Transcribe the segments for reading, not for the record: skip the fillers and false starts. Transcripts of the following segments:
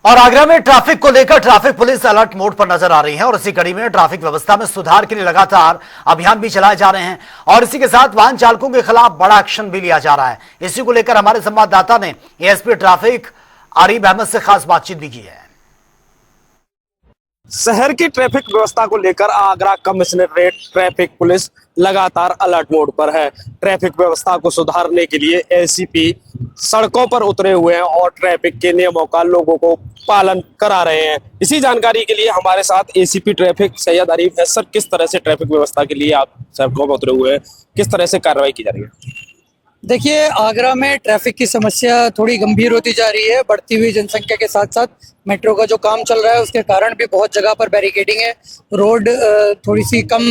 और आगरा में ट्रैफिक को लेकर ट्रैफिक पुलिस अलर्ट मोड पर नजर आ रही है और इसी कड़ी में ट्रैफिक व्यवस्था में सुधार के लिए लगातार अभियान भी चलाए जा रहे हैं और इसी के साथ वाहन चालकों के खिलाफ बड़ा एक्शन भी लिया जा रहा है। इसी को लेकर हमारे संवाददाता ने एएसपी ट्रैफिक आरिफ अहमद से खास बातचीत भी की है। शहर की ट्रैफिक व्यवस्था को लेकर आगरा कमिश्नरेट ट्रैफिक पुलिस लगातार अलर्ट मोड पर है। ट्रैफिक व्यवस्था को सुधारने के लिए एसीपी सड़कों पर उतरे हुए हैं और ट्रैफिक के नियमों का लोगों को पालन करा रहे हैं। इसी जानकारी के लिए हमारे साथ एसीपी ट्रैफिक सैयद आरिफ है। सर, किस तरह से ट्रैफिक व्यवस्था के लिए आप सड़कों पर उतरे हुए हैं, किस तरह से कार्रवाई की जा रही है? देखिए, आगरा में ट्रैफिक की समस्या थोड़ी गंभीर होती जा रही है। बढ़ती हुई जनसंख्या के साथ साथ मेट्रो का जो काम चल रहा है उसके कारण भी बहुत जगह पर बैरिकेडिंग है। रोड थोड़ी सी कम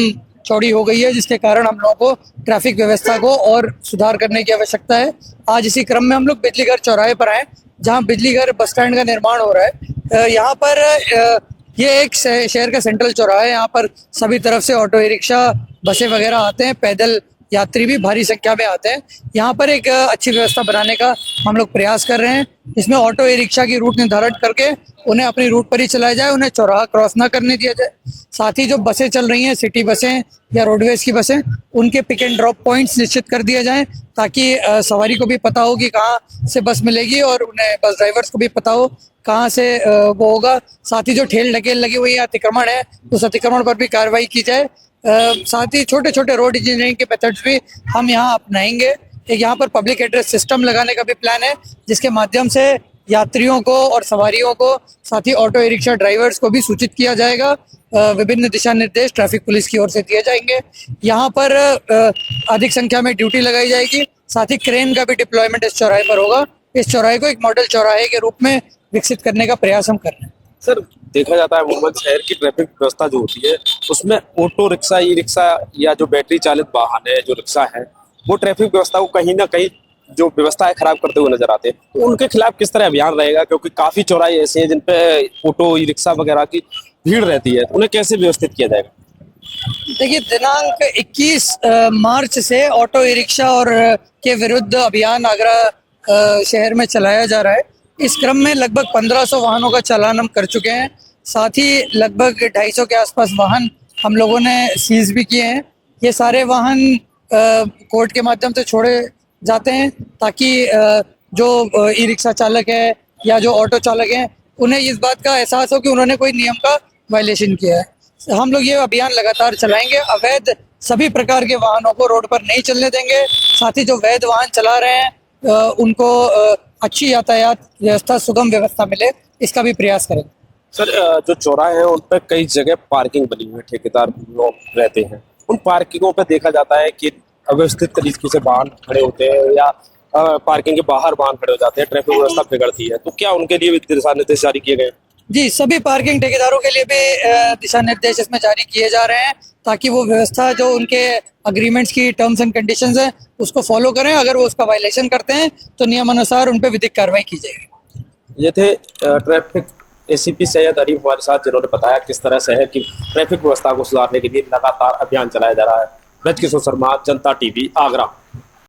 चौड़ी हो गई है, जिसके कारण हम लोगों को ट्रैफिक व्यवस्था को और सुधार करने की आवश्यकता है। आज इसी क्रम में हम लोग बिजलीघर चौराहे पर आए, जहाँ बिजलीघर बस स्टैंड का निर्माण हो रहा है। यहाँ पर ये एक शहर का सेंट्रल चौराहा है। यहाँ पर सभी तरफ से ऑटो रिक्शा, बसें वगैरह आते हैं, पैदल यात्री भी भारी संख्या में आते हैं। यहाँ पर एक अच्छी व्यवस्था बनाने का हम लोग प्रयास कर रहे हैं, जिसमें ऑटो ई रिक्शा की रूट निर्धारित करके उन्हें अपनी रूट पर ही चलाया जाए, उन्हें चौराहा क्रॉस ना करने दिया जाए। साथ ही जो बसें चल रही हैं, सिटी बसें या रोडवेज की बसें, उनके पिक एंड ड्रॉप पॉइंट्स निश्चित कर दिया जाए, ताकि सवारी को भी पता हो कि कहाँ से बस मिलेगी और उन्हें बस ड्राइवर्स को भी पता हो कहाँ से वो होगा। साथ ही जो ठेल ढकेल लगी हुई है, अतिक्रमण है, उस अतिक्रमण पर भी कार्रवाई की जाए। साथ ही छोटे छोटे रोड इंजीनियरिंग के मेथड्स भी हम यहाँ अपनाएंगे। एक यहाँ पर पब्लिक एड्रेस सिस्टम लगाने का भी प्लान है, जिसके माध्यम से यात्रियों को और सवारियों को, साथ ही ऑटो ई रिक्शा ड्राइवर्स को भी सूचित किया जाएगा। विभिन्न दिशा निर्देश ट्रैफिक पुलिस की ओर से दिए जाएंगे। यहाँ पर अधिक संख्या में ड्यूटी लगाई जाएगी। साथ ही क्रेन का भी डिप्लॉयमेंट इस चौराहे पर होगा। इस चौराहे को एक मॉडल चौराहे के रूप में विकसित करने का प्रयास हम कर रहे हैं। सर, देखा जाता है मुंबई शहर की ट्रैफिक व्यवस्था जो होती है उसमें ऑटो रिक्शा, ई रिक्शा या जो बैटरी चालित वाहन है, जो रिक्शा है, वो ट्रैफिक व्यवस्था को कहीं ना कहीं जो व्यवस्था है खराब करते हुए नजर आते हैं। तो उनके खिलाफ किस तरह अभियान रहेगा, क्योंकि काफी चौराहे ऐसे हैं जिन पे ऑटो ई रिक्शा वगैरह की भीड़ रहती है, उन्हें कैसे व्यवस्थित किया जाएगा? देखिए, दिनांक 21 मार्च से ऑटो ई रिक्शा और के विरुद्ध अभियान आगरा शहर में चलाया जा रहा है। इस क्रम में लगभग 1500 वाहनों का चालान हम कर चुके हैं। साथ ही लगभग 250 के आसपास वाहन हम लोगों ने सीज भी किए हैं। ये सारे वाहन कोर्ट के माध्यम से छोड़े जाते हैं, ताकि जो ई रिक्शा चालक है या जो ऑटो चालक हैं, उन्हें इस बात का एहसास हो कि उन्होंने कोई नियम का वायलेशन किया है। हम लोग ये अभियान लगातार चलाएंगे। अवैध सभी प्रकार के वाहनों को रोड पर नहीं चलने देंगे। साथ ही जो वैध वाहन चला रहे हैं उनको अच्छी यातायात व्यवस्था, सुगम व्यवस्था मिले, इसका भी प्रयास करेंगे। सर, जो चौराहे हैं उन पर कई जगह पार्किंग बनी हुई है, ठेकेदार लोग रहते हैं, उन पार्किंगों पर देखा जाता है कि अव्यवस्थित तरीके से वाहन खड़े होते हैं या पार्किंग के बाहर वाहन खड़े हो जाते हैं, ट्रैफिक व्यवस्था बिगड़ती है। तो क्या उनके लिए भी दिशा निर्देश जारी किए गए? जी, सभी पार्किंग ठेकेदारों के लिए भी दिशा निर्देश इसमें जारी किए जा रहे हैं, ताकि वो व्यवस्था जो उनके अग्रीमेंट्स की टर्म्स एंड कंडीशंस है उसको फॉलो करें। अगर वो उसका वायलेशन करते हैं तो नियम अनुसार उन पर विधिक कार्रवाई की जाएगी। ये थे ट्रैफिक एसीपी सैयद आरिफ हमारे साथ, जिन्होंने बताया किस तरह शहर की ट्रैफिक व्यवस्था को सुधारने के लिए लगातार अभियान चलाया जा रहा है। ब्रजकिशोर शर्मा, जनता टीवी, आगरा।